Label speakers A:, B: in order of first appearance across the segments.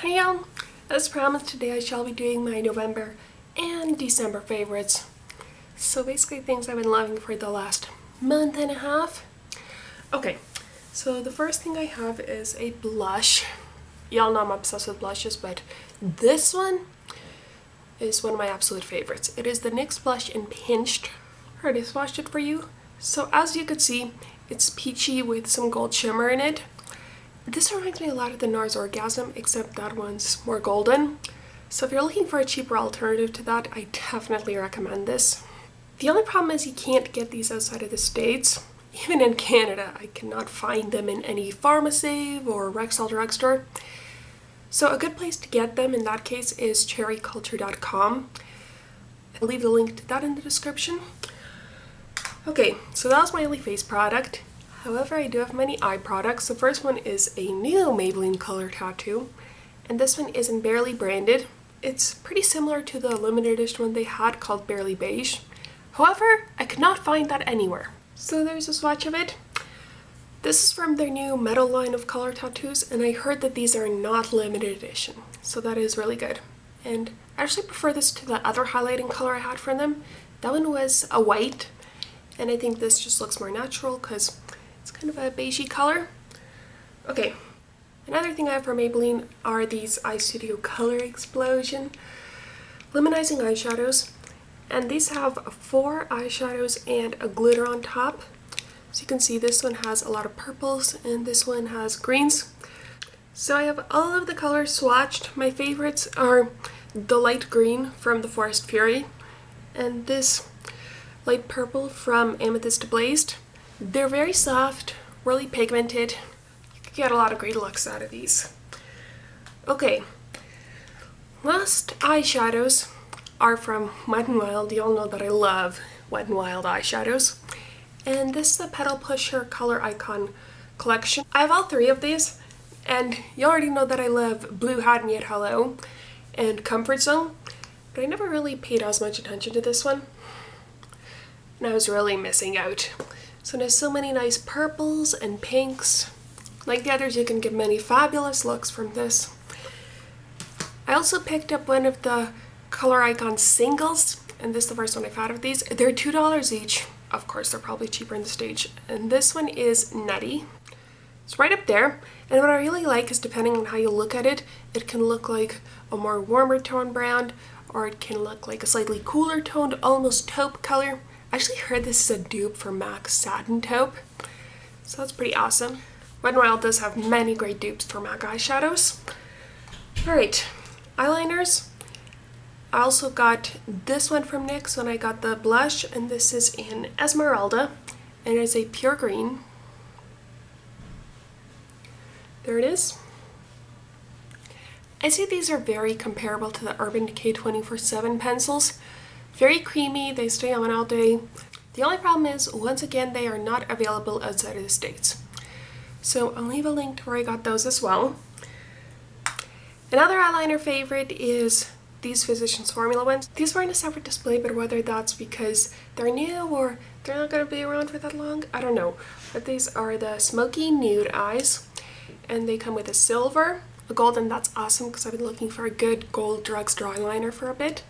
A: Hi y'all! As promised, today I shall be doing my November and December favorites. So basically things I've been loving for the last month and a half. Okay, so the first thing I have is a blush. Y'all know I'm obsessed with blushes, but this one is one of my absolute favorites. It is the NYX blush in Pinched. Alright, I swatched it for you. So as you could see, it's peachy with some gold shimmer in it. This reminds me a lot of the NARS Orgasm, except that one's more golden. So if you're looking for a cheaper alternative to that, I definitely recommend this. The only problem is you can't get these outside of the States. Even in Canada, I cannot find them in any Pharmasave or Rexall drugstore. So a good place to get them in that case is cherryculture.com. I'll leave the link to that in the description. Okay, so that was my only face product. However, I do have many eye products. The first one is a new Maybelline Color Tattoo, and this one isn't Barely branded. It's pretty similar to the limited edition one they had called Barely Beige. However, I could not find that anywhere. So there's a swatch of it. This is from their new metal line of color tattoos, and I heard that these are not limited edition, so that is really good. And I actually prefer this to the other highlighting color I had from them. That one was a white, and I think this just looks more natural because it's kind of a beigey color. Okay, another thing I have from Maybelline are these Eye Studio Color Explosion Luminizing Eyeshadows. And these have 4 eyeshadows and a glitter on top. So you can see this one has a lot of purples and this one has greens. So I have all of the colors swatched. My favorites are the light green from the Forest Fury and this light purple from Amethyst Blazed. They're very soft, really pigmented. You can get a lot of great looks out of these. Okay, last eyeshadows are from Wet n Wild. You all know that I love Wet n Wild eyeshadows. And this is the Petal Pusher Color Icon collection. I have all 3 of these, and you already know that I love Blue Hat and Yet Hello and Comfort Zone, but I never really paid as much attention to this one, and I was really missing out. So there's so many nice purples and pinks. Like the others, you can get many fabulous looks from this. I also picked up one of the Color Icon singles, and this is the first one I've had of these. They're $2 each. Of course, they're probably cheaper in the States. And this one is Nutty. It's right up there. And what I really like is, depending on how you look at it, it can look like a more warmer tone brown, or it can look like a slightly cooler toned, almost taupe color. I actually heard this is a dupe for MAC Satin Taupe, so that's pretty awesome. Wet n Wild does have many great dupes for MAC eyeshadows. Alright, eyeliners. I also got this one from NYX when I got the blush, and this is in Esmeralda, and it is a pure green. There it is. I say these are very comparable to the Urban Decay 24/7 pencils. Very creamy, they stay on all day. The only problem is, once again, they are not available outside of the States. So I'll leave a link to where I got those as well. Another eyeliner favorite is these Physicians Formula ones. These were in a separate display, but whether that's because they're new or they're not going to be around for that long, I don't know. But these are the Smoky Nude Eyes, and they come with a silver, a gold, and that's awesome because I've been looking for a good gold drugstore eyeliner for a bit.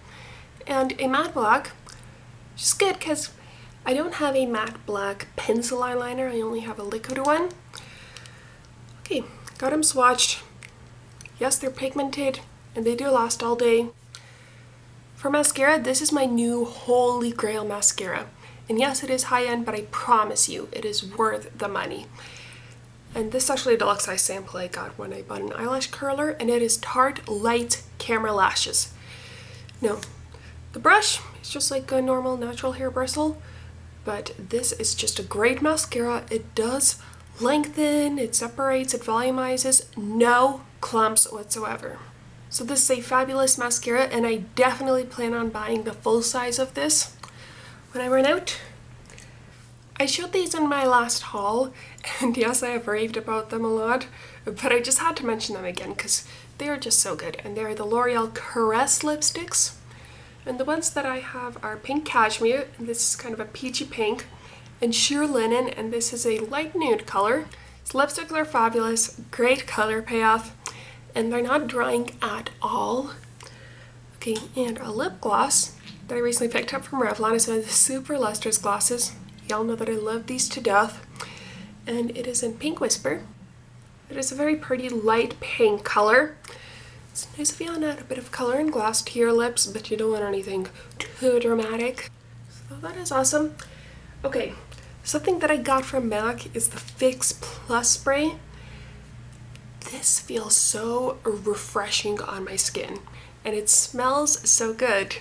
A: And a matte black, which is good because I don't have a matte black pencil eyeliner, I only have a liquid one. Okay, got them swatched. Yes, they're pigmented and they do last all day. For mascara, this is my new holy grail mascara. And yes, it is high-end, but I promise you, it is worth the money. And this is actually a deluxe size sample I got when I bought an eyelash curler, and it is Tarte Light Camera Lashes. No. The brush is just like a normal natural hair bristle, but this is just a great mascara. It does lengthen, it separates, it volumizes, no clumps whatsoever. So this is a fabulous mascara, and I definitely plan on buying the full size of this when I run out. I showed these in my last haul, and yes, I have raved about them a lot, but I just had to mention them again because they are just so good. And they are the L'Oreal Caress lipsticks. And the ones that I have are Pink Cashmere, and this is kind of a peachy pink, and Sheer Linen, and this is a light nude color. These lipsticks are fabulous, great color payoff, and they're not drying at all. Okay, and a lip gloss that I recently picked up from Revlon is one of the Super Lustrous glosses. Y'all know that I love these to death. And it is in Pink Whisper. It is a very pretty light pink color. It's nice if you want to add a bit of color and gloss to your lips, but you don't want anything too dramatic. So that is awesome. Okay, something that I got from MAC is the Fix Plus Spray. This feels so refreshing on my skin, and it smells so good.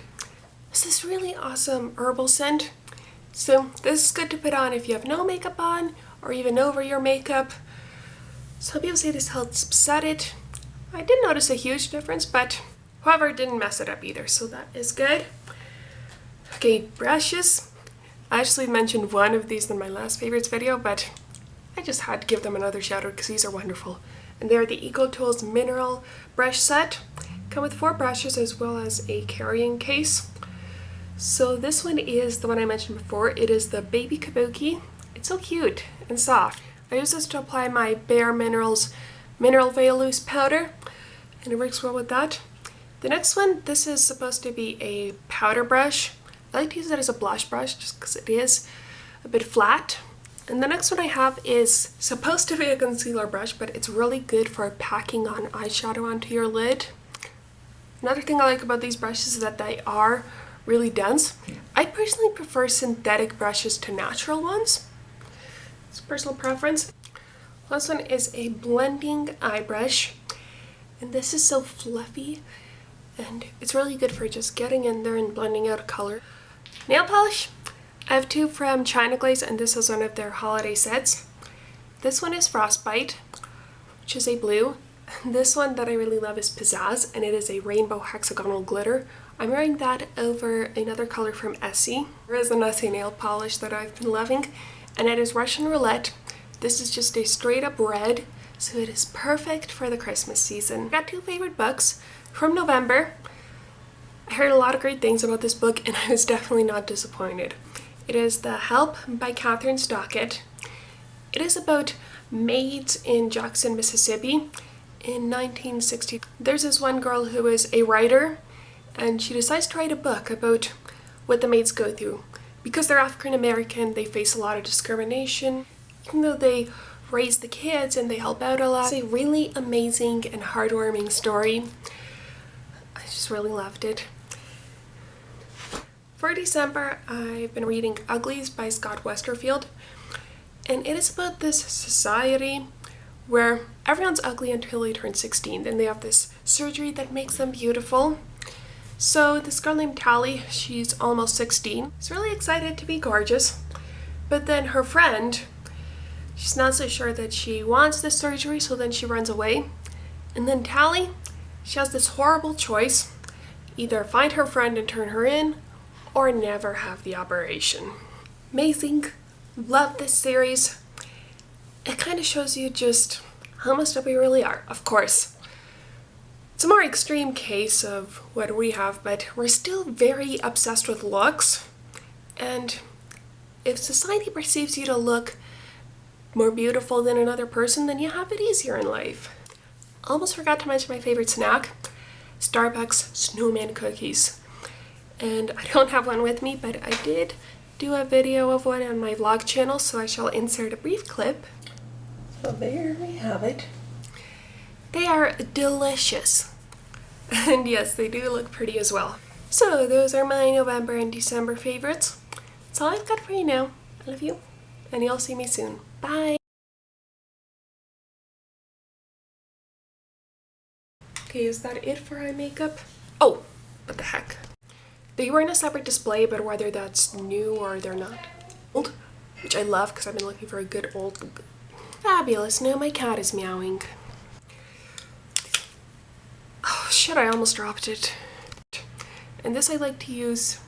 A: It's this really awesome herbal scent. So this is good to put on if you have no makeup on or even over your makeup. Some people say this helps set it. I didn't notice a huge difference, but however, it didn't mess it up either, so that is good. Okay, brushes. I actually mentioned one of these in my last favorites video, but I just had to give them another shout out because these are wonderful. And they're the EcoTools Mineral Brush Set. Come with 4 brushes as well as a carrying case. So this one is the one I mentioned before. It is the Baby Kabuki. It's so cute and soft. I use this to apply my Bare Minerals Mineral Veil Loose Powder, and it works well with that. The next one, this is supposed to be a powder brush. I like to use it as a blush brush just because it is a bit flat. And the next one I have is supposed to be a concealer brush, but it's really good for packing on eyeshadow onto your lid. Another thing I like about these brushes is that they are really dense. I personally prefer synthetic brushes to natural ones. It's personal preference. Last one is a blending eye brush, and this is so fluffy and it's really good for just getting in there and blending out color. Nail polish. I have 2 from China Glaze, and this is one of their holiday sets. This one is Frostbite, which is a blue. This one that I really love is Pizzazz, and it is a rainbow hexagonal glitter. I'm wearing that over another color from Essie. There is an Essie nail polish that I've been loving, and it is Russian Roulette. This is just a straight up red, so it is perfect for the Christmas season. I got 2 favorite books from November. I heard a lot of great things about this book, and I was definitely not disappointed. It is The Help by Catherine Stockett. It is about maids in Jackson, Mississippi in 1960. There's this one girl who is a writer, and she decides to write a book about what the maids go through. Because they're African American, they face a lot of discrimination. Even though they raise the kids and they help out a lot. It's a really amazing and heartwarming story. I just really loved it. For December, I've been reading Uglies by Scott Westerfield. And it is about this society where everyone's ugly until they turn 16. Then they have this surgery that makes them beautiful. So this girl named Tally, she's almost 16. She's really excited to be gorgeous. But then her friend, she's not so sure that she wants this surgery, so then she runs away. And then Tally, she has this horrible choice. Either find her friend and turn her in, or never have the operation. Amazing. Love this series. It kind of shows you just how messed up we really are. Of course, it's a more extreme case of what we have, but we're still very obsessed with looks. And if society perceives you to look more beautiful than another person, then you have it easier in life. Almost forgot to mention my favorite snack, Starbucks snowman cookies. And I don't have one with me, but I did do a video of one on my vlog channel, so I shall insert a brief clip. So there we have it. They are delicious. And yes, they do look pretty as well. So those are my November and December favorites. That's all I've got for you now. I love you, and you'll see me soon. Bye! Okay, is that it for eye makeup? Oh, what the heck. They were in a separate display, but whether that's new or they're not old, which I love because I've been looking for a good old... Fabulous. Now my cat is meowing. Oh shit, I almost dropped it. And this I like to use